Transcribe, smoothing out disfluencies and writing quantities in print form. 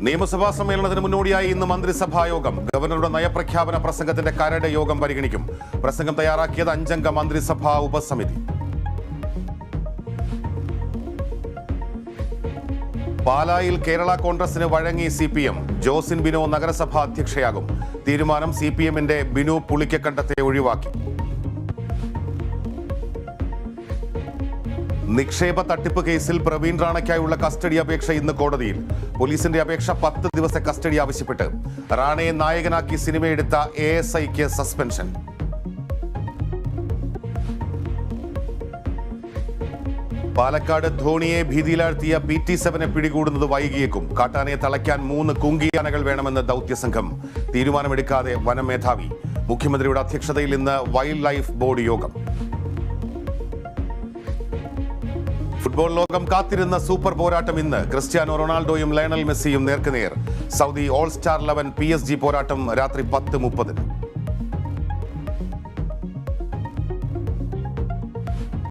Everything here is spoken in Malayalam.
നിയമസഭാ സമ്മേളനത്തിന് മുന്നോടിയായി ഇന്ന് മന്ത്രിസഭാ യോഗം. ഗവർണറുടെ നയപ്രഖ്യാപന പ്രസംഗത്തിന്റെ കരട് യോഗം പരിഗണിക്കും. പ്രസംഗം തയ്യാറാക്കിയത് 5-അംഗ മന്ത്രിസഭാ ഉപസമിതി. പാലായിൽ കേരള കോൺഗ്രസിന് വഴങ്ങി CPM. ജോസിൻ ബിനോ നഗരസഭാ അധ്യക്ഷയാകും. തീരുമാനം CPMന്റെ ബിനു പുളിക്കക്കണ്ടത്തെ ഒഴിവാക്കി. നിക്ഷേപ തട്ടിപ്പ് കേസിൽ പ്രവീൺ റാണയ്ക്കായുള്ള കസ്റ്റഡി അപേക്ഷ ഇന്ന് കോടതിയിൽ. പോലീസിന്റെ അപേക്ഷ 10 ദിവസത്തെ കസ്റ്റഡി ആവശ്യപ്പെട്ട്. റാണയെ നായകനാക്കി സിനിമയെടുത്ത ASIക്ക് സസ്പെൻഷൻ. പാലക്കാട് ധോണിയെ ഭീതിയിലാഴ്ത്തിയ PT7 പിടികൂടുന്നത് വൈകിയേക്കും. കാട്ടാനയെ തളയ്ക്കാൻ 3 കുങ്കിയാനകൾ വേണമെന്ന് ദൗത്യസംഘം. തീരുമാനമെടുക്കാതെ വനം മേധാവി. മുഖ്യമന്ത്രിയുടെ അധ്യക്ഷതയിൽ ഇന്ന് വൈൽഡ് ലൈഫ് ബോർഡ് യോഗം. ഫുട്ബോൾ ലോകം കാത്തിരുന്ന സൂപ്പർ പോരാട്ടം ഇന്ന്. ക്രിസ്ത്യാനോ റൊണാൾഡോയും ലയണൽ മെസ്സിയും നേർക്കുനേർ. സൗദി ഓൾ സ്റ്റാർ 11 PSG പോരാട്ടം രാത്രി 10:30.